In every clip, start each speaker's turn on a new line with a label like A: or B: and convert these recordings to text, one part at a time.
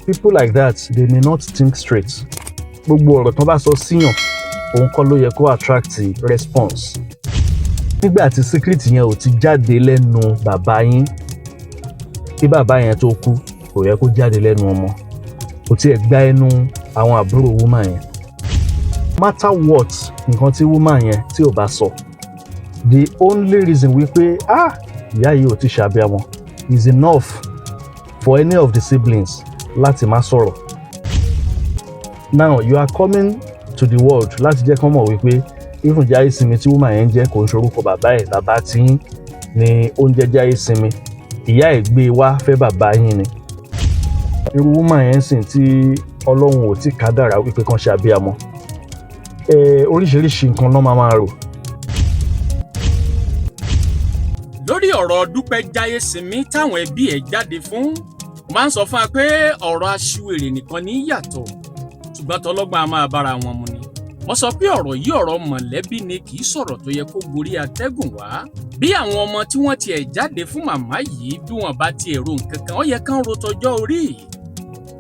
A: people like that they may not think straight. Gbogbo ọ̀rọ̀ tán bá sọ síyàn òun kọ́ ló yẹ kó attract response. Nígbà tí secret yẹn ò ti jáde lẹ́nu bàbá yín kí bàbá yẹn tó kú kò yẹ kó jáde lẹ́nu ọmọ kò tiẹ̀ gba ẹnu àwọn àbúrò woman yẹn. No matter what nǹkan tí woman yẹn tí ò bá sọ, the only reason wípé ìyá yìí ò ti ṣàbíamọ is enough for any of the siblings láti má sọ̀rọ̀. Now you are coming to the world láti jẹ́ kán mọ̀ wípé even Jaiyesimi tí woman yẹn jẹ́ kò ń ṣorúkọ bàbá ẹ̀, bàbá tí yín ni ó ń jẹ́ Jaiyesimi, ìyá ẹ̀ gbé wá fẹ́ bàbá yín ni. Irú woman yẹn sìn tí Ọlọ́run ò tí kádàrá wípé kán ṣàbíamọ, oríṣiríṣi nǹkan ló máa rò.
B: Lórí ọ̀rọ̀ Dupe Jaiyesimi táwọn ẹbí ẹ̀ jáde fún, máa ń sọ fún wa pé ọ̀rọ̀ aṣiwèrè nìkan ní yàtọ̀ ṣùgbọ́n tọlọ́gbọ́n a máa bára wọn mu ni. Wọ́n sọ pé ọ̀rọ̀ yìí ọ̀rọ̀ mọ̀lẹ́bí ni kì í sọ̀rọ̀ tó yẹ kó gorí atẹ́gùn wá. Bí àwọn ọmọ tí wọ́n tiẹ̀ jáde fún màmá yìí bí wọ́n bá tiẹ̀ ro nǹkan kan, ó yẹ kán ro tọjọ́ orí.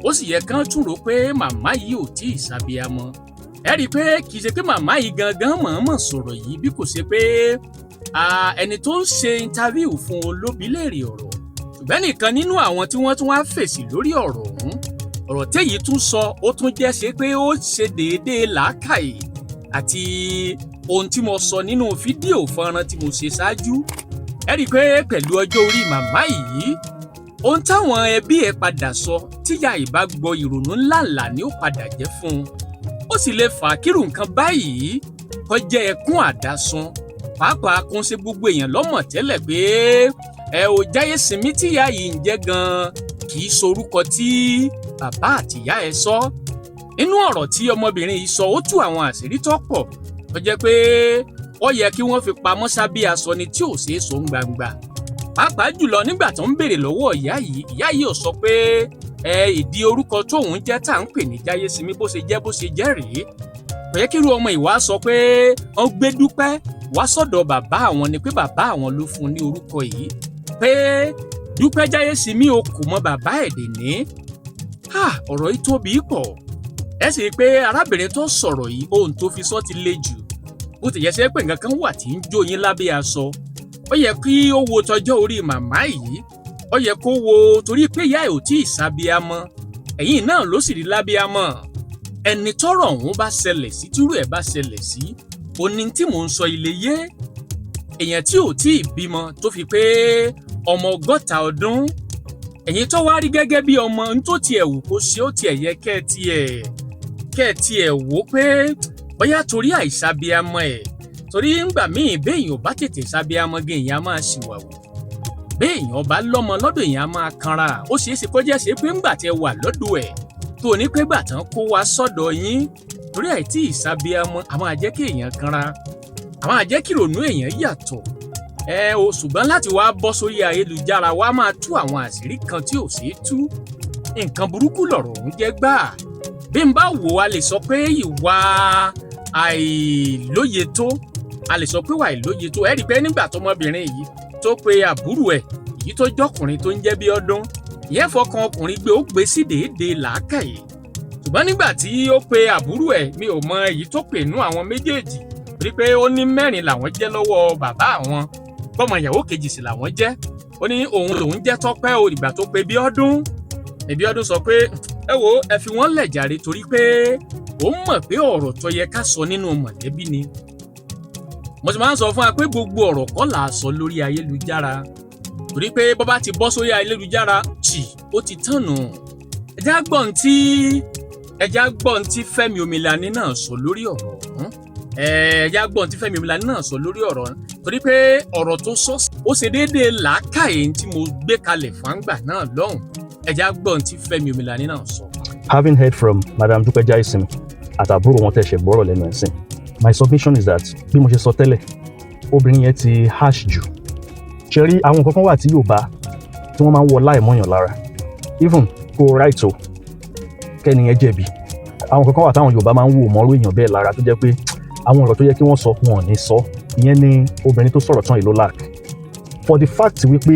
B: Ó sì yẹ kán tún rò pé màmá yìí ò tí ì ṣàbíamọ. Ẹ rí i pé kì í ṣe pé màmá yìí gangan mọ̀ọ́mọ̀ sọ̀rọ̀ yìí bí kò ṣe pé ẹni tó ń ṣe interview fún olóbi léèrè ọ̀rọ̀. Ṣùgbọ́n nìkan nínú àwọn tí wọ́n tún wá fèsì lórí ọ̀rọ̀ ọ̀hún, ọ̀rọ̀ téyìí tún sọ ó tún jẹ́ ṣe pé ó ṣe déédéé làákàyè àti ohun tí mo sọ nínú fídíò fọ́nrán tí mo ṣe ṣáájú. Ẹ rí i pé pẹ̀lú ọjọ́ orí màmá yìí, ohun táwọn ẹbí ẹ̀ padà sọ tíyà ìbá gbọ́ ìrònú ńláńlá ni ó padà jẹ́ fún un. Ó sì lè fà kírù nǹkan báyìí kó jẹ́ ẹkún àdásùn, pàápàá kún sí gbogbo èèyàn lọ́mọ̀ tẹ́lẹ̀ pé Jaiyesimi tíyà yìí ń jẹ́ gan-an kì í sorúkọ tí bàbá àtìyá ẹ̀ sọ. Nínú ọ̀rọ̀ tí ọmọbìnrin yìí sọ, ó tú àwọn àṣírí tó pọ̀ tó jẹ́ pé ó yẹ kí wọ́n fi pamọ́ sábẹ́ aṣọ ni tí ò ṣeé sọ gbangba. Pàápàá jùlọ nígbà tó ń béèrè lọ́wọ́ ìyá yìí ò sọ pé ìdí orúkọ tóun jẹ́ tá à ń pè ní Jaiyesimi bó ṣe jẹ́ rèé. Kò yẹ kí irú ọmọ ìwà sọ pé wọ́n gbé Dúpẹ́ wá sọ́dọ̀ bàbá àwọn ni pé bàbá àwọn ló fún un ní orúkọ yìí, pé Dupe Jaiyesimi ò kò mọ bàbá ẹ̀ dè ní. Ọ̀rọ̀ yìí tóbi pọ̀. Ẹ sì rí i pé arábìnrin tó sọ̀rọ̀ yìí ohun tó fi sọ ti le jù. Bó ti yẹ ṣe pé nǹkan kan wà tí ń jó yín lábẹ́ aṣọ. Ó yẹ kí ó wo tọjọ́ orí màmá yìí. Ó yẹ kó wo torí pé ìyá ẹ̀ ò tí ì ṣàbíamọ. Ẹ̀yìn náà ló sì rí lábíamọ. Ẹni tọ́rọ̀ ọ̀hún bá ṣẹlẹ̀ sí, tírú ẹ̀ bá ṣẹlẹ̀ sí, òní tí mò ń sọ ilé yé. Èèyàn tí ò tí ì bímọ tó fi pé ọmọ 100 ọdún, ẹ̀yin tó wá rí gẹ́gẹ́ bí ọmọ ń tó tiẹ̀ wù kó ṣe ó tiẹ̀ yẹ kẹ́ ẹ tiẹ̀ wò pé bóyá torí àìṣàbíamọ ẹ̀, torí ńgbà míì béèyàn ò bá tètè ṣàbíamọ gan èèyàn máa ṣìwàwù, béèyàn bá lọ́mọ lọ́dọ̀ èèyàn máa kanra. Ó ṣeé ṣe kó jẹ́ ṣe pé ńgbà tẹ wà lọ́dọ̀ ẹ̀ tó ní pé gbà tán kó wá sọ́dọ̀ yín torí àìtí ìṣàbíamọ àwọn àjẹ́ kí èèyàn kanra, àwọn àjẹ́ kí ìrònú èèyàn yàtọ̀. Ṣùgbọ́n láti wá bọ́ sórí ayélujára wá máa tú àwọn àṣírí kan tí ò ṣeé tú. Nǹkan burúkú lọ̀rọ̀ ọ̀hún jẹ́ gbà. Bí n bá wò a lè sọ pé ìwà àìlóye tó, a lè sọ pé ìwà àìlóye tó. Ẹ rí i pé nígbà tọmọbìnrin yìí tó pe àbúrò ẹ̀ èyí tó jọkùnrin tó ń jẹ́ bí ọdún, ìyẹn fọkàn ọkùnrin gbé ó gbé sí déédéé làákàyè. Ṣùgbọ́n nígbà tí ó pe àbúrò ẹ̀, mi ò mọ èyí tó pè nú àwọn méjèèjì rí pé ó ní 4 làwọn jẹ́ lọ́wọ́ bàbá àwọn, bọ́mọ ìyàwó kejì sì làwọn jẹ́. Ó ní òun lòun jẹ́ Tọ́pẹ́ o ìgbà tó pe Bíọ́dún. Bíọ́dún sọ pé ẹ wo ẹ fi wọ́n lẹ̀ jàre torí pé òun mọ̀ pé ọ̀rọ̀ tó yẹ ká sọ nínú mọ̀lẹ́bí ni. Mo sì máa ń sọ fún wa pé gbogbo ọ̀rọ̀ kọ́ là á sọ lórí ayélujára torí pé bọ́ bá ti bọ́ sórí ayélujára ó ti tán nù. Ẹja gbọ́n tí Fẹ́mi Omilani náà sọ lórí ọ̀rọ̀ ọ̀hún. Ẹja gbọ́n tí Fẹ́mi Omilani náà sọ lórí ọ̀rọ̀ torí pé ọ̀rọ̀ tó sọ ó ṣe déédéé làákàyè tí mo gbé kalẹ̀ fáńgbà náà lọ́hùn. Ẹja gbọ́n tí Fẹ́mi Omilani náà sọ.
A: Having heard from Madam Dupe Jaiyesimi àtàbúrò wọn tẹ̀sẹ̀ gbọ́rọ̀ lẹ́nu ẹ̀sìn, my submission is that bí mo ṣe sọ tẹ́lẹ̀, obìnrin yẹn ti harsh jù. Ṣé rí àwọn nǹkan kan wà tí Yorùbá tí wọ́n máa ń wọ láì mọ́yàn lára, even kó right o kẹ́ni yẹn jẹ̀bi. Àwọn nǹkan kan wà táwọn Yorùbá máa ń wò mọ́rú èèyàn bẹ́ẹ̀ lára tó jẹ́ pé àwọn ọ̀rọ̀ tó yẹ kí wọ́n sọ wọn ò ní sọ. Ìyẹn ni obìnrin tó sọ̀rọ̀ tán yìí ló lack. For the fact wípé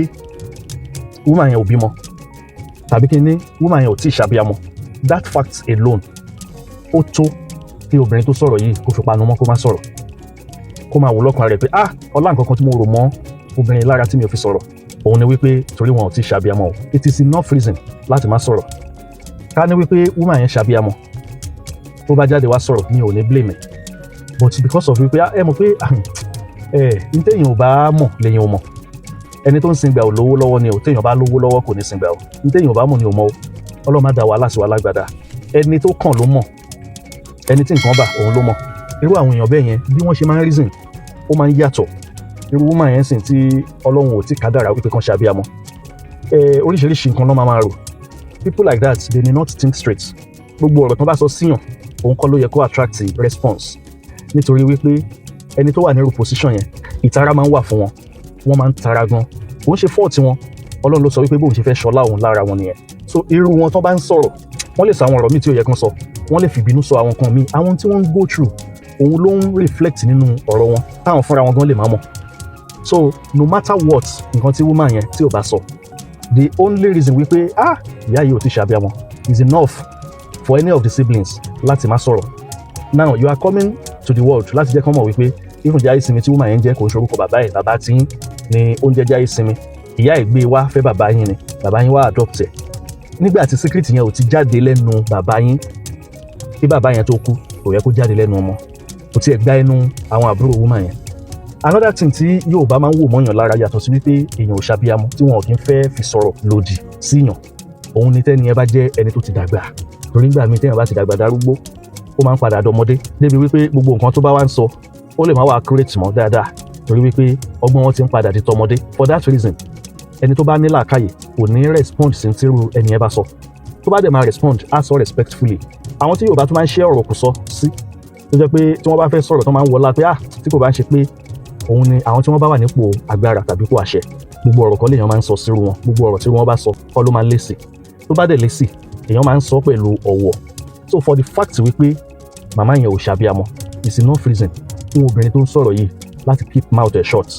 A: woman yẹn ò bímọ, tàbí kí ní woman yẹn ò tí ì ṣàbíamọ, that fact alone ó tó kí obìnrin tó sọ̀rọ̀ yìí kó fi panu mọ́ kó má sọ̀rọ̀, kó máa wò lọ́kàn rẹ̀ pé ọlá nǹkan kan tí mo rò mọ́ obìnrin lára tí mi ò fi sọ̀rọ̀ òun ni wípé torí wọn ò tí ì ṣàbíamọ o. It is enough reason láti má sọ̀rọ̀. Ká ní wípé woman yẹn ṣàbíamọ tó bá jáde wá sọ̀rọ̀ mi ò ní blame ẹ̀, but because of wípé ẹ mọ̀ pé n téèyàn ò bá mọ̀ lèyàn ò mọ̀, ẹni tó ń sin gbà ò lówó lọ́wọ́ ni o, téèyàn bá lówó lọ́wọ́ kò ní sin gbà o, n téèyàn ò bá mọ̀ ni ò mọ̀ o, Ọlọ́run má dá wàhálà sí wa lágbádá, ẹni tó kàn ló mọ̀, ẹni tí nǹkan bà òun ló mọ̀. Irú àwọn èèyàn bẹ́ẹ̀ yẹn bí wọ́n ṣe máa ń reason ó máa ń yàtọ̀. Irú woman yẹn sìn tí Ọlọ́run ò tí kádàrá wípé kan ṣàbíamọ, oríṣiríṣi nǹkan ló máa rò. People like that they may not think straight. Gbogbo ọ̀rọ̀ tán bá sọ síyàn òun kọ́ ló yẹ kó attract response, nítorí wípé ẹni tó wà ní irú position yẹn ìtara máa ń wà fún wọn, wọ́n máa ń tara gan. Òun ṣe fault wọn, Ọlọ́run ló sọ wípé bóun ṣe fẹ́ ṣọlá òun lára wọn nìyẹn. So irú wọn tán bá ń sọ̀rọ̀ wọ́n lè sọ àwọn ọ̀rọ̀ míì tí ó yẹ kán sọ, wọ́n lè fìbínú sọ àwọn kan míì, àwọn tí wọ́n ń go through òun ló ń reflect nínú ọ̀rọ̀ wọn táwọn fúnra wọn gan lè má mọ̀. So no matter what nǹkan tí woman yẹn tí ò bá sọ, the only reason wípé ìyá yìí ò ti ṣàbíamọ is enough for any of the siblings láti má sọ̀rọ̀. Now you are coming to the world láti jẹ́ kán mọ̀ wípé even Jaiyesimi tí woman yẹn jẹ́ kò ń ṣorúkọ bàbá ẹ̀, bàbá tí ní oúnjẹ Jaiyesimi, ìyá ẹ̀ gbé wá fẹ́ bàbá yín ni, bàbá yín wá adopt ẹ̀. Nígbà tí secret yẹn ò ti jáde lẹ́nu bàbá yín kí bàbá yẹn tó kú, kò yẹ kó jáde lẹ́nu ọmọ, kò tiẹ̀ gbá ẹnu àwọn àbúrò woman yẹn. Another thing tí Yorùbá máa ń wò mọ́yàn lára yàtọ̀ sí wípé èèyàn ò ṣàbíamọ tí wọn ò kí ń fẹ́ fi sọ̀rọ̀ lòdì síyàn, òun ni tẹ́ni yẹn bá jẹ́ ẹni tó ti dàgbà. Torí nígbà míì téèyàn bá ti dàgbà darúgbó ó máa ń padà dọmọdé débi wípé gbogbo nǹkan tó bá wá ń sọ ó lè má wà accurate mọ́ dáadáa, torí wípé ọgbọ́n wọn ti ń padà di tọmọdé. For that reason ẹni tó bá ní làákàyè kò ní respond sí tírú ẹni yẹn bá sọ, tó bá dẹ̀ máa respond á sọ respectfully. Àwọn tí Yorùbá tó máa ń ṣe ọ̀rọ̀ kò sọ sí, tó jẹ́ pé tí wọ́n bá fẹ́ sọ̀rọ̀ tó máa ń wọlá pé tí kò bá ń ṣe pé òun ni àwọn tí wọ́n bá wà nípò agbára tàbí kó àṣẹ, gbogbo ọ̀rọ̀ kan lèèyàn máa ń sọ sírú wọn, gbogbo ọ̀rọ̀ tí wọ́n bá sọ kọ́ ló máa ń lésì, tó bá dẹ̀ lésì èèyàn máa ń sọ pẹ̀lú ọ̀wọ̀. So for the fact wípé màmá yẹn ò ṣàbíamọ is enough reason fún obìnrin tó ń sọ̀rọ̀ yìí láti keep mouth ẹ̀ shut.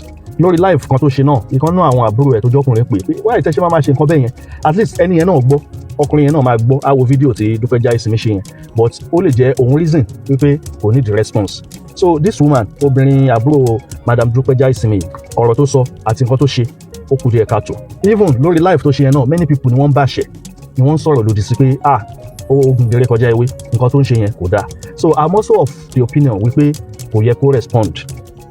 A: Lórí live kan tó ṣe náà, ìkan náà àwọn àbúrò ẹ̀ tó jọ́kùnrin pé wáyé tẹ́ ṣe máa ṣe nǹkan bẹ́ẹ̀ yẹn, at least ẹni yẹn náà gbọ́, ọkùnrin yẹn náà máa gbọ́, á wo fídíò tí Dupe Jaiyesimi ṣe yẹn, but ó lè jẹ́ òun reason wípé kò ní the response. So this woman, obìnrin àbúrò Madam Dupe Jaiyesimi, ọ̀rọ̀ tó sọ àti nǹkan tó ṣe ó kù díẹ̀ káàtó. Even lórí live tó ṣe yẹn náà, many people ni wọ́n ń bàṣẹ, ni wọ́n ń sọ̀rọ̀ lòdì sí pé ogun gèrè kọjá ewé, nǹkan tó ń ṣe yẹn kò dáa. So I'm also of the opinion wípé kò yẹ kó respond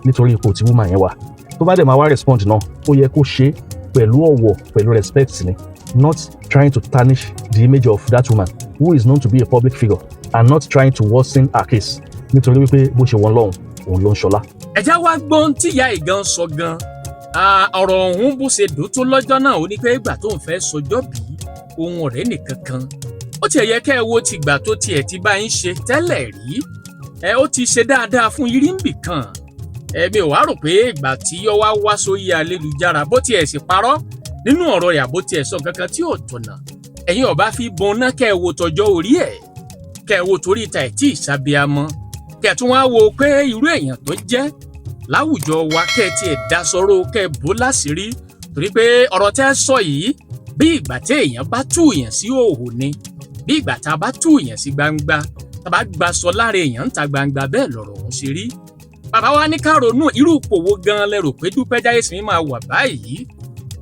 A: nítorí ipò tí woman yẹn wà. Tó bá dẹ̀ máa wá respond náà, ó yẹ kó ṣe pẹ̀lú ọ̀wọ̀, pẹ̀lú respect ni, not trying to tarnish the image of that woman who is known to be a public figure and not trying to worsen her case nítorí wípé bó ṣe wọ́n lọ́hùn òun ló ń ṣọlá.
B: ẹ̀já wa gbọ́n tí ìyá ìgan sọ gan ọ̀rọ̀ ọ̀hún bó ṣe dùn tó lọ́jọ́ náà ó ní pé ìgbà tó ń fẹ́ sọjọ́ bí ohun ọ̀rẹ́ nìkan kan, ó tiẹ̀ yẹ kẹ́ ẹ wo tìgbà tó tiẹ̀ ti bá ń ṣe tẹ́lẹ̀ rí, ó ti ṣe dáadáa fún irinbì kan. Mi ò wá rò pé ìgbà tí yọ wá sórí ayélujára bó tiẹ̀ sì parọ́ nínú ọ̀rọ̀ rẹ̀ àbó tiẹ̀ sọ kankan tí ò tọ̀nà, ẹ̀yin ọba fi bọ́n náà kẹ́ ẹ wo tọjọ́ orí ẹ̀, kẹ́ ẹ wo torí ìta ẹ̀ tí ìṣàbíamọ, kẹ́ ẹ tún wá wo pé irú èèyàn tó jẹ́ láwùjọ wa, kẹ́ ẹ tiẹ̀ dá sọ̀rọ̀, kẹ́ ẹ bó láṣìírí, torí pé ọ̀rọ̀ tẹ́ sọ yìí bí ìgbà tí èèyàn bá tú èèyàn sí òhò ni, bí ìgbà tá a bá tú èèyàn sí gbangba, tá a bá gba sọ lára èèyàn ń ta gbangba, bẹ́ẹ̀ lọ̀rọ̀ ọ̀hún ṣe rí. Bàbá wa ní ká ronú irú ipò wo gan lẹ rò pé Dupe Jaiyesimi máa wà báyìí,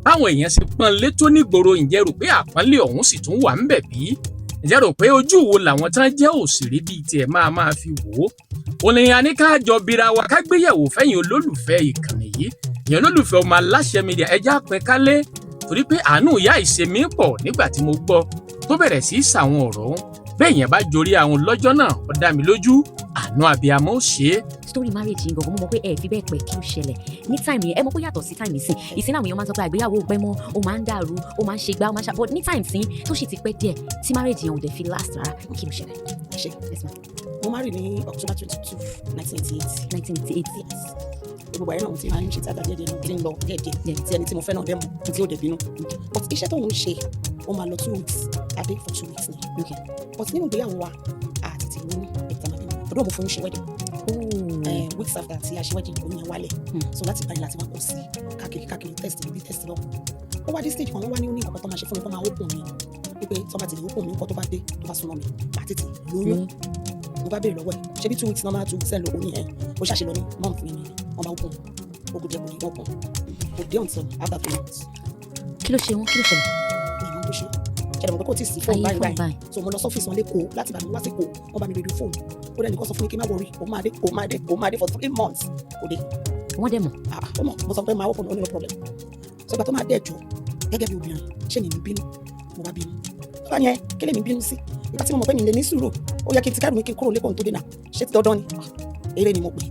B: báwọn èèyàn sì pọ́n lé tó nígboro, ǹjẹ́ rò pé àpọ́nlé ọ̀hún sì tún wà ń bẹ̀ bí? Ǹjẹ́ rò pé ojú wo làwọn tán jẹ́ òṣèré bíi tiẹ̀ máa fi wò ó? Òní a ní ká jọ bira wa ká gbéyẹ̀wò fẹ́yìn olólùfẹ́ ìkànnì yìí, ìyẹn olólùfẹ́ ọmọ Aláṣẹ Media, ẹja pín kálé, torí pé àánú ìyá ìṣemí pọ̀ nígbà tí mo gbọ́ tó bẹ̀rẹ̀ sí í sàwọn ọ̀rọ̀ ọ̀hún. Bẹ́ẹ̀ yẹn bá jorí àwọn lọ́jọ́ náà, ó dá mi lójú àánú abiyamọ ó ṣe é.
C: Story marriage yìí gangan mo mọ̀ pé ẹ fi bẹ́ẹ̀ pẹ́ kí ó ṣẹlẹ̀ ní time yẹn, ẹ mọ̀ pé yàtọ̀ sí time ìsìn àwọn èèyàn máa ń sọ pé àgbéyàwó pẹ́ mọ́, ó máa ń dàrú, ó máa ń ṣe gbá, ó máa ń ṣe, but ní time sí tó sì ti pẹ́ díẹ̀ tí marriage yẹn ò dẹ̀ fi last rárá, kí ló ṣẹlẹ̀?
D: Ẹ ṣé, yes ma. Mo marry ní October 22, 1988.
C: 1988 yes.
D: Gbogbo àyẹ̀wò tí máa ń ṣe tí àgbà díẹ̀ ti ń lọ díẹ̀ tí ẹni tí mo fẹ́ náà dẹ̀ mọ̀ tí ó dẹ̀ bínú. But iṣẹ́ tó ń ṣe ó máa lọ 2 weeks, a day for 2 weeks ni.
C: Okay.
D: But nínú ìgbéyàwó wa àti ti ní exam abẹ́nu, ọdún mo fún ṣe wedding. Weeks after tí a ṣe wedding oyún yẹn wálẹ̀, so láti báyìí láti wá pọ̀ sí káàkiri test níbi test lọ. Ó wá dé stage kan wọ́n wá ní ó ní nǹkan tó máa ṣe fún mi, kó máa open mi wípé tí wọ́n bá ti lè wọ́pọ̀ mi nǹkan tó bá dé tó bá súnmọ́ mi màá tètè lóyún. Mo bá béèrè lọ́wọ́ ẹ̀ ṣé bí 2 weeks normal 2 weeks ẹ̀ lóko nìyẹn ó ṣàṣe lọ ní month mi ni wọ́n bá wọ́pọ̀ ogun jẹ́ kò ní wọ́pọ̀ kò dé until after 3 months.
C: kí ló ṣe wọn kí ló ṣẹlẹ̀.
D: mi ò mọ bó ṣe ṣẹlẹ̀ mọ̀ pé kò tí ì sí fóònù báyìí báyìí so mo lọ sọ́fíìsì wọn lẹ́kọ̀ọ́ láti bàmí wá sí kò wọ́n bá mi rédíò fóònù ó dẹ́ni kọ́ sọ fún mi kí n má wọrí ó máa dé for 3 months kò dé.
C: wọ́n dẹ̀ mọ̀.
D: ó mọ̀ mo sọ pé máa wọ́pọ̀ ní no problem so ìgbà tó máa dẹ̀ jọ gẹ́gẹ́ bí obìnrin ṣé mi bínú mo bá bínú tó bá yẹn kí lè mi bínú sí ìgbà tí mo mọ̀ pé mi lè ní sùúrù ó yẹ kí n ti kárùn mi kí n kúrò lẹ́kọ̀ọ́ tó dé náà ṣé ti dandan ni eré ni mo pè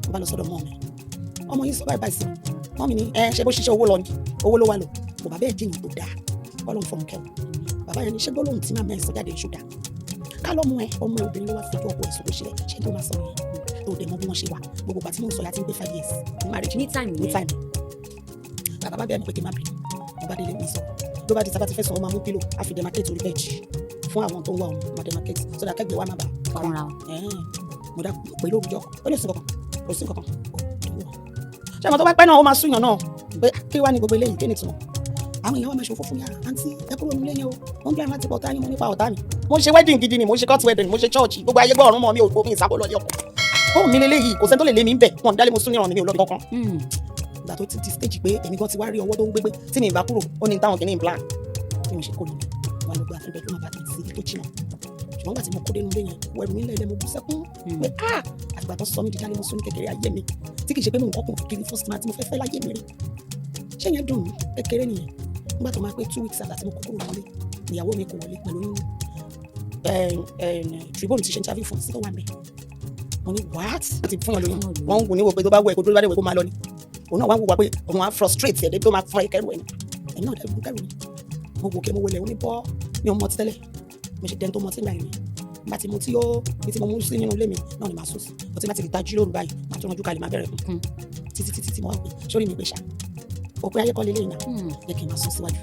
D: mo bá lọ sọ́dọ̀ mọ́ mi ọmọ yìí sọ báyìí sí mọ́ mi ní ṣé bó ṣiṣẹ́ owó lọ ni owó ló wà lọ mo bàbá ẹ̀ jìyàn tó dáa ọlọ́run fọ̀run kẹwọ́ bàbá yẹn ní ṣé gbólóhùn tí màmá ẹ̀ sọ jáde ìṣúdà ká lọ́mọ ẹ̀ ọmọ ẹ̀ obìnrin ló wá fẹjọ́ ọkọ ẹ̀ sọ bó ṣe ṣe tó máa sọ yẹn tó dẹ̀ mọ́ bí wọ́n ṣe wà gbogbo bàtí mò ń sọ yà ti ń gbé 5 years ní marriage
C: ní time
D: bàbá bá bẹ́ẹ̀ ni pé kí n má bínú mo bá délé mi sọ ló bá di sábà ti fẹ́ sọ ọmọ amú pílò àfi demarcate orí bẹ́ẹ̀jì fún àwọn tó ń wá ọmọ ọmọ demarcate so that kẹ́gbẹ́ wa má bàa
C: kanra
D: mo dá pẹ̀lú òrùjọ ó lè sún kankan kò sí kankan ṣé àwọn tó bá pẹ́ náà ó máa súnyàn náà pé kí wá ní gbogbo eléyìí kí ni tiwọn àwọn èèyàn wa máa ṣòfò fún yàrá àǹtí ẹ kúrò nílé yẹn o wọ́n plan láti pọ̀ ọ̀tá yín mo nípa ọ̀tá mi mo ṣe wedding gidi ni mo ṣe court wedding mo ṣe church gbogbo ayé gbọ́ ọ̀run mọ́ mi ò gbómi ìsábọ̀ lọ́ọ́ yọkọ̀ ó mi lélẹ́yìí kò sẹ́ni tó lè lé mi ń bẹ̀ wọn dálé mo sún níran mi ò lọ́ọ́ kankan ìgbà tó ti di stage pé èmi gan ti wá rí ọwọ́ tó ń gbégbé tí mi ìbá kúrò ó ní táwọn kìíní plan bí mo ṣe kó nínú wọn lọ gba àfẹ́bẹ́ tó máa bá mi sí ibi tó jìnnà ṣùgbọ́n gbà tí mo kó dénú lé yẹn wọ ẹrù mi lẹ́lẹ́ mo bú sẹ́kún pé àtìgbà tó sọ mí di dálé mo sún ní kékeré ayé mi tí kì í ṣe pé mo ń kọ́kùn kiri first man tí mo fẹ́ fẹ́ láyé mi rí ṣé yẹn dùn mí kékeré nìyẹn nígbà tó máa pé 2 weeks after tí mo kó kúrò wọlé ìyàwó mi kò wọlé pẹ̀lú tribune ti ṣe interview fún sí tó wà mẹ́ mo ní what ti fún yàn lóyún wọ́n ń wù ní wo pé tó bá wọ ẹ̀kọ́ tó bá dẹ̀ wẹ̀ kó máa lọ ni òun náà wá wù wá pé òun á frustrate ẹ̀ débi tó máa fún ẹ̀kẹ́rù ẹ̀ ẹ̀yìn náà dẹ̀ kẹ́rù ni mo wò kí mo wọlé òun ní bọ́ mi ò mọ ti tẹ́lẹ̀ mo ṣe dẹ́n tó mọ tí ń gbà yẹn nígbà tí mo tí ó bí tí mo mú sí nínú ilé mi náà ni màá sùn sí ọtí má ti ta jí lóru báyìí màá tún ojú kalẹ̀ máa bẹ̀rẹ̀ títí mo wá pé sórí mi pé ṣá òpin ayé kọ́ lélẹ́yìn náà yẹ kí n máa sún síwájú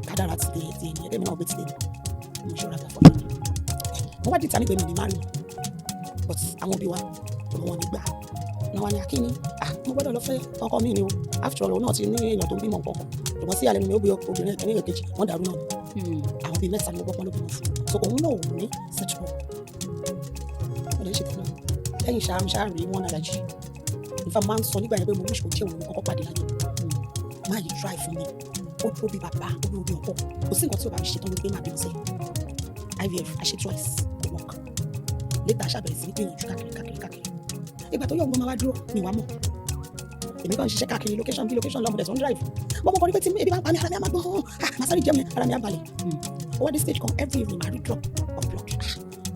D: kádàrá ti dé ti ẹni ẹgbẹ́ mi náà gbé ti dé mo ṣọ́ra gbà fọ́lá mo wá dìtà nígbà mi ní márùn but àwọn òbí wa ọmọ wọn ní gbà náà wá ní akíní mo gbọ́dọ̀ lọ fẹ́ ọkọ mi ni o after all òun náà ti ní èèyàn tó ń bímọ nǹkan ṣùgbọ́n sí àlẹ́ mi ó bí obìnrin ẹ̀kẹ́ ní ìkejì wọ́n dàrú náà àwọn bíi mẹ́ta ni mo gbọ́ pọ́n ló bímọ fún so òun náà ò ní such problem ọ̀dọ̀ ìṣètò náà lẹ́yìn ṣáà rí wọn nàdájì nípa máa ń sọ nígbà yẹn pé mo wish kò jẹ́ òun kọ́kọ́ pàdé láyé máa yí try fún mi ó tó bí bàbá ó bí obì ọkọ kò sí nǹkan tí o bá ṣe tán ló gbé máa bínú sí IVF àṣẹ twice kò work later aṣàbẹ̀rẹ̀ sí ní gbìyànjú káàkiri ìgbà tó yọ̀ ọgbọ́n máa wá dúró mi wá mọ̀ èmi kàn ń ṣiṣẹ́ káàkiri location bí location lọ́mọdé tó ń drive bọ́mọ kan ní pé tí ebi bá ń pa mí ara mi á máa gbọ́n máa sáré jẹun ara mi á balẹ̀ over this stage come every evening máa rí drop of blood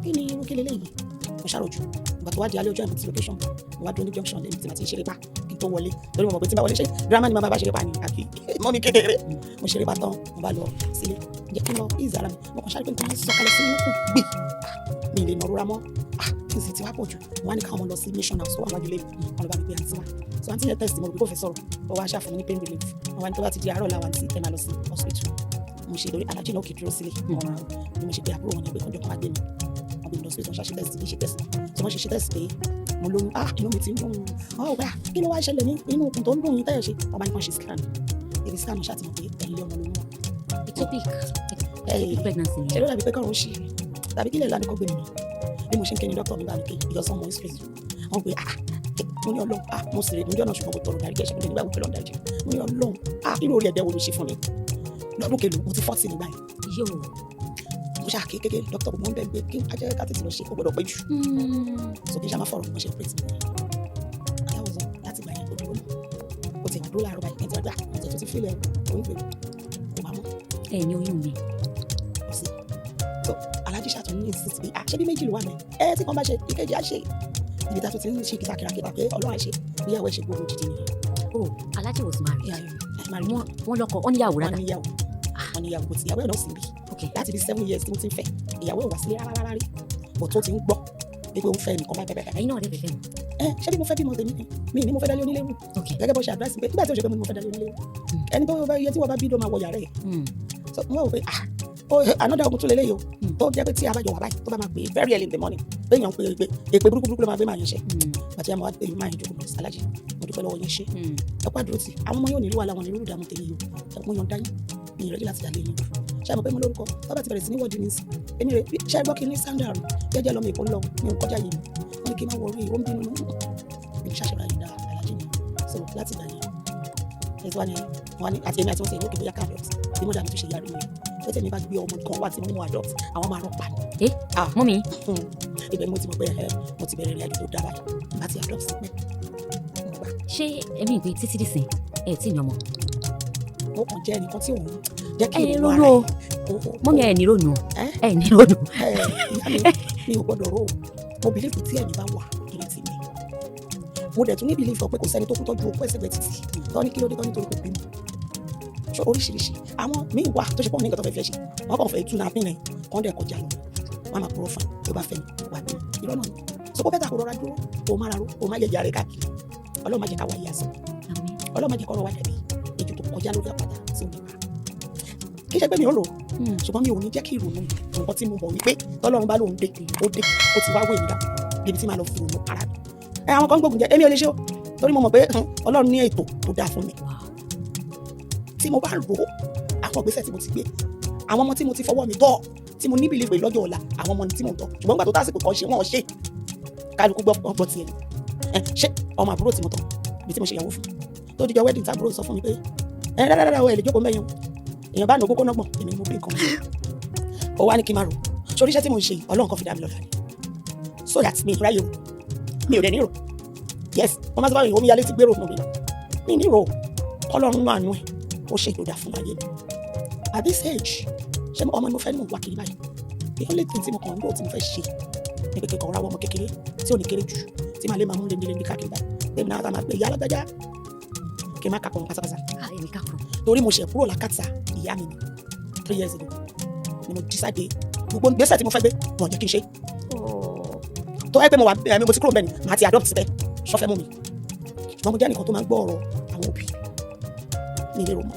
D: kí ni irú kí leléyìí mo ṣàròjù ìgbà tó wá di alẹ́ ọjọ́ ìmọ̀ ti location mo wá dúró ní junction lẹ́yìn tí màá ti ṣeré pa kí n tó wọlé lórí mo mọ̀ pé tí n bá wọlé ṣe drama ni màá bá ṣeré pa ni àbí mọ́ mi kékeré mo ṣeré pa tán mo bá lọ sílé jẹ́ kí n lọ ìzì ara mi mo kàn ṣáré pé nǹkan sọ̀kalẹ̀ sí nínú gbì mi lè nọrora mọ́ kí n sì ti wá pọ̀ jù wọ́n á ní káwọn lọ sí mission house tó wà wájú lé mi wọ́n lọ bá mi pé àǹtí wa so àǹtí yẹn test mo rò pé kò fẹ́ sọ̀rọ̀ ó wá ṣàfihàn ní pain relief wọ́n wá ní tó bá ti di àárọ̀ làwọn àǹtí ẹ̀ máa lọ sí hospital mo ṣe lórí alájí náà kì í dúró sílé ọ̀ràn ni mo ṣe pé àbúrò wọn ni pé kọjọ́ kan wá gbé mi wọ́n gbé mi lọ sí hospital ṣe test ní ṣe test tí wọ́n ṣe test pé mo lóyún inú mi ti ń dùn ọ́ gbà kí ló wá ṣẹlẹ̀ ní inú okùn tó ń dùn yín tẹ́yẹ̀ ṣe ọba nìkan ṣe scan ibi scan ṣáà ti mọ̀ pé ẹ̀yìn ọmọ lóyún
C: ectopic pregnancy
D: ṣe ló dàbí pé kọ́run ṣì tàbí kílẹ̀ lánàá kó gbé mi bí mo ṣe ń kẹ́ni dókítà mi bá mi ké ìjọsìn ọmọ history wọ́n pe mo ní ọlọ́run mo sì rè ní ọjọ́ náà ṣùgbọ́n mo tọrọ dárí kẹ́sì mo ní nígbà wípé lọ́n dárí mo ní ọlọ́run irú orí ẹ̀dẹ́ wo ló ṣe fún mi lọ́dún kelu mo ti 40 nígbà yẹn
C: yóò
D: mo ṣáà kékeré dókítà mo ń bẹ̀ gbé kí ajẹ́ ká tètè lọ ṣe ó gbọ́dọ̀ pé jù so kí n ṣe máa fọ̀rọ̀ mo ṣe pé tí mo ní aláwọ̀ láti gbà yẹn ó dúró ó ti dúró láàárọ̀ báyìí ẹ̀ńtì ọjà ẹ̀ńtì tó ti fílẹ̀ òun pè kò bá mọ́
C: ẹ̀ ní oyún mi
D: kò sí so alájí ṣàtún ní ìsísí pé ṣé bí méjì ló wà mẹ́ tí kan bá ṣe ìkejì á ṣe ibi tá a tó ti ń ṣe kìtàkìtà pé ọlọ́run àṣẹ ìyàwó ẹ̀ ṣe gbogbo jíjí nìyẹn.
C: alájí was married wọ́n lọ́kọ ó níyàwó rárá
D: wọ́n níyàwó kò tí ìyàwó ẹ̀ náà sì ń bí láti bí 7 years tí mo ti ń fẹ́ ìyàwó ẹ̀ wá sílé rárá rí bọ̀ tó ti ń gbọ́ pé òun fẹ́ nìkan báyìí
C: ẹ̀yin náà rẹ̀ fẹ́
D: ṣé bí mo fẹ́ bímọ tèmi mi ni mo fẹ́ dálé onílérú gẹ́gẹ́ bó ṣe advice pé nígbà tí ó ṣe pé mo fẹ́ dálé onílérú ẹni tó yẹ tí wọ́n bá bí dó máa wọ yàrá ẹ̀ so mo wò pé another ogun tún lélẹ́yìí o tó jẹ́ pé tí a bá jọ wà báyìí tó bá máa pè é very early in the morning béèyàn pé èpè burúkú ló máa gbé máa yẹn ṣe àti àmọ́ àti máa yẹn jókòó lọ alájí mo dúpẹ́ lọ́wọ́ yẹn ṣe ẹ kó àdúró tì àwọn ọmọ yóò nílò wà láwọn nílò ìdààmú tèmi yìí o ẹ kó yan dáyé ní ìrẹ́jì láti dà lé yín ṣe àmọ́ pé mo lórúkọ bàbá ti bẹ̀rẹ̀ sí ní wọ́ọ̀dù mi sí èmi rè ṣe gbọ́ kí ní sandal jẹ́jẹ́ lọ́mọ èkó lọ mi ò kọjá yìí wọ́n ní kí n má wọrí ó ń bínú mi ṣàṣọra yìí dá alájí mi so láti gbà yẹn ẹ̀ tí wọ́n ní àti èmi àti wọ́n ti ẹ̀ ní òkè bóyá ká adopt bí mo dàbí tó ṣe yàrá mi ó tẹ̀mí bá gbé ọmọ kan wá tí mo adopt àwọn máa rọ̀ pa ni.
C: mọ́ mi.
D: ibẹ̀ mo ti mọ̀ pé mo ti bẹ̀rẹ̀ ìrìn àjò tó dára láti adopt sí pẹ́.
C: ṣé ẹ̀mí ìgbé títí dìsìn ẹ̀ tí ní ọmọ.
D: mo kàn jẹ́ ẹnìkan tí òun jẹ́ kí
C: ìrònú ara ẹ̀ mọ́ mi ẹ̀ ní ronú ẹ̀ ní ronú.
D: mi ò gbọ́dọ̀ rò ó mo believe tí ẹ̀mí bá wà ìrètí mi mo dẹ̀ tún ní believe pé kò sẹ́ni tó kú tọ́jú okó ẹ̀sẹ̀gbẹ̀ títì tọ́ ní kí ló dé tọ́ nítorí kò bímọ so oríṣiríṣi àwọn míì wà tó ṣe pọ̀ ní nǹkan tó fẹ́ ṣe wọ́n kàn fẹ́ tún náà pínlẹ̀ kàn dẹ̀ kọjá lọ wọ́n máa purọ́ fún tó bá fẹ́ wà bí irọ́ náà so kó bẹ́ẹ̀ ta kó rọra dúró kó má raró kó má yẹ̀yà rẹ̀ káàkiri Ọlọ́run má jẹ́ ká wá yíyá sọ Ọlọ́run má jẹ́ kọ́rọ̀ wá dàbí ètò tó kọjá lórí àpáta sí òní wa kí ṣe pé mi ò rò ṣùgbọ́n mi ò ní jẹ́ kí ìrònú nǹkan tí mo mọ̀ wípé tọ́lọ́run bá lóun dé ó ti wá wé mi dà débi tí màá lọ fi ìrònú para mi àwọn kan gbógun jẹ èmi ò lè ṣe o torí mo mọ̀ pé Ọlọ́run ní ètò tó dáa fún mi tí mo bá rò ó àwọn ìgbésẹ̀ tí mo ti gbé àwọn ọmọ tí mo ti fọwọ́ mi tọ́ tí mo níbi ìlépè lọ́jọ́ ọ̀la àwọn ọmọ tí mo tọ́ ṣùgbọ́n nígbà tó tásìkò kan ṣe wọ́n ṣe kálukú gbọ́ tiẹ̀ ni ṣé ọmọ àbúrò tí mo tọ́ ibi tí mo ṣe ìyàwó fún tó dijọ́ wedding tí àbúrò sọ fún mi pé dáadáa ẹ̀ lè jókòó mẹ́yìn èèyàn bá nà ogógó náà gbọ̀n èmi ni mo bí nǹkan mi ó wá ní kí n má rò sórí iṣẹ́ tí mo ń ṣe Ọlọ́run kan fi dá mi lọ́la ni so that mi ìtura yòó mi ò dẹ̀ ní rò yes wọ́n máa sọ báyìí omi yalé ti gbèrò fún mi lọ mi ní rò Ọlọ́run náà nù ẹ̀ ó ṣe ìlòdà fún ayé mi at this age ṣé ọmọ ni mo fẹ́ ní òun wá kiri báyìí the only thing tí mo kàn ń rò tí mo fẹ́ ṣe ní kékeré kan ráwọ́ ọmọ kékeré tí ò ní kéré jù tí màá lè máa mú lé káàkiri báyìí lẹ́yìn náà máa gbé ìyá alágbájá kí n má kàkọ́ wọn pátápátá torí mo ṣe kúrò lákàtà ìyá mi 3 years ago ni mo decide gbogbo gbèsè tí mo fẹ́ gbé wọn jẹ́ kí n ṣe tó ẹ pé mo ti kúrò mẹ́ni màá ti adopt síbẹ̀ sọ́fẹ́ mú mi ṣùgbọ́n mo jẹ́ nìkan tó máa ń gbọ́ ọ̀rọ̀ àwọn òbí ní ilé rọmọ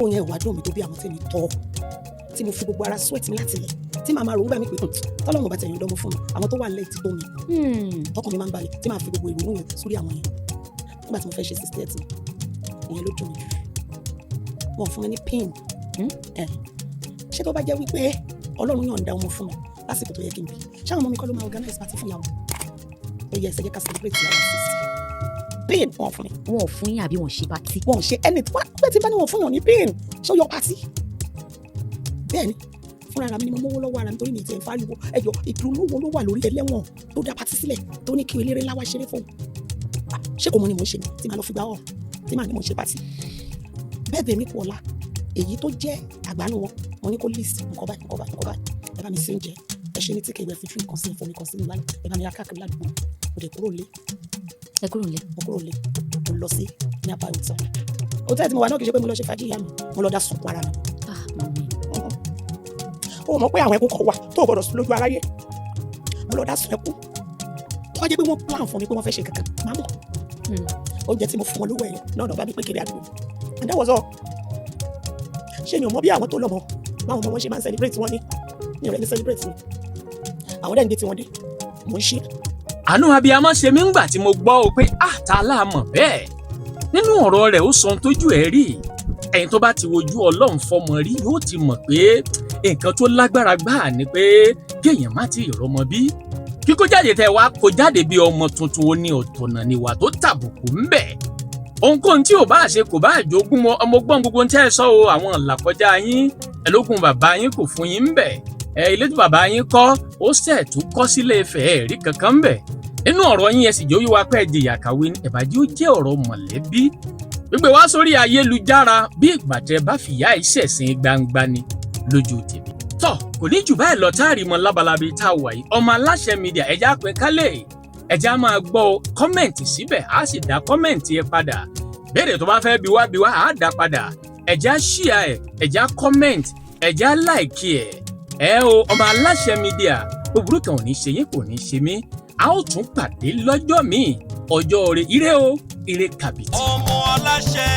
D: ó yẹn ìwà dùn mi tó bí àwọn tèmi tọ́ tí mo fi gbogbo ara sweat mi láti lẹ̀ tí màá máa rò ń gbà mí pé tọ́lọ́mù bá tẹ̀yìn lọ́mọ fún mi àwọn tó wà nílẹ̀ ti tó mi tọkàn mi máa ń balẹ̀ tí màá fi gbogbo ìrònú yẹn sórí àwọn yẹn nígbà tí mo fẹ́ ṣe 60th ìyẹn ló dùn mí jù wọn fún mi ní pain ṣé tó bá jẹ́ wípé Ọlọ́run yọ̀ǹda ọmọ fún mi lásìkò tó yẹ kí n bí ṣáwọn ọmọ mi kọ́ ló máa organize party fún ìyàwó ó yẹ ẹsẹ̀ jẹ́ ká celebrate ìyàwó 60 pain wọn fún mi.
C: wọn ò fún yín àbí wọn ṣe pati.
D: wọn ò ṣe ẹni tí wọn ti bá ní wọn fún yàn ní pain ṣó yọ pati. bẹ́ẹ̀ni fúnra ara mi ni mo mówó lọ́wọ́ ara mi torí mi ti ẹ̀ ń fariwo ẹjọ́ ìdùnnú wo ló wà lórí ẹlẹ́wọ̀n tó dá pati sílẹ̀ tó ní kí eléré láwá ṣeré fún un. ṣé kò mọ ni mò ń ṣe ni tí màá lọ fi gbà ọ̀ tí màá ní mò ń ṣe pati. bẹ́ẹ̀ bẹ́ẹ̀ mi kú ọ̀la èyí tó jẹ́ àgbánu wọn mo ní kó list nǹkan báyìí ẹ bá mi ṣe oúnjẹ ẹ ṣe ní tíkẹ́ ìwẹ̀ fi tún nǹkan sí ìfọ̀mí kan sí ní lálẹ́ ẹ bá mi ra káàkiri ládùúgbò mo dẹ̀ kúrò lé mo lọ sí ní apá ìwòsàn òtẹ́ tí mo wà náà kì í ṣe pé mo lọ ṣe fàájì ìyá mi mo lọ dá sùn para mi. ó mọ̀ pé àwọn ẹkún kan wà tó gbọdọ̀ sùn lójú aráyé mo lọ dá sùn ẹkún tó wá jẹ́ pé wọ́n plan fún mi pé wọ́n fẹ́ ṣe kankan máa mọ̀ oúnjẹ tí mo fún wọn lówó ẹ̀yẹ lọ́nà bá mi pé kiri àdúgbò and that was all. ṣé mi ò mọ bí àwọn tó lọ́mọ báwọn ọmọ wọn ṣe máa ń celebrate wọn ní ọ̀rẹ́ ní celebrate mi àwọn dẹ́ni dé tí wọ́n dé mò ń ṣe.
B: àánú abiyamọ ṣe mí ńgbà tí mo gbọ́ ọ pé àtà láàmọ̀ bẹ́ẹ̀ nínú ọ̀rọ̀ rẹ̀ ó sọ ohun tójú ẹ̀ rí ẹ̀yin tó bá ti wojú Ọlọ́run fọmọ rí yóò ti mọ̀ pé nǹkan tó lágbára gbáà ni pé kéèyàn má ti rọmọ bí kíkó jáde tẹ wá kó jáde bí ọmọ tuntun ó ní ọ̀tọ̀nà níwà tó tàbùkù ńbẹ̀ ohunkóhun tí ò bá ṣe kò bá àjogún ọmọ gbọ́n gbogbo tí ẹ sọ o àwọn làkọjá yín ẹlógún bàbá yín kò fún yín ńbẹ̀ ilé tí bàbá yín kọ́ ó ṣẹ̀ tó kọ́ sílé Ifẹ̀ ẹ̀rí kankan ńbẹ̀ nínú ọ̀rọ̀ yín ẹ sì jẹ́ òyìnbó apẹ́ ìjìyà kàwé ẹ̀bàjẹ́ ó jẹ́ ọ̀rọ̀ mọ̀lẹ́bí gbígbé wá sórí ayélujára bí ìgbà tẹ bá fìyà ìṣẹ̀sìn gbangba ni lójú tèmi. tọ́ kò ní jù báyìí lọ táàrí mọ́ lábalábí tá a wà yìí ọmọ aláṣẹ mídíà ẹ̀já pín kálẹ̀ ẹ̀já máa gbọ́ kọ́mẹ̀ǹtì síbẹ̀ á sì dá kọ́mẹ̀ǹtì ẹ padà béèrè tó bá fẹ́ bí wá á dá padà ẹ̀já ṣíà ẹ̀ ẹ̀já kọ́mẹ̀ǹtì ẹ̀já láìkí ẹ̀ o ọmọ aláṣẹ mídíà búburú kan ò ní ṣe yín kò ní ṣe mí a ó tún pàdé lọ́jọ́ míì ọjọ́ ire o ire kàbìtì.
E: ọmọ aláṣẹ.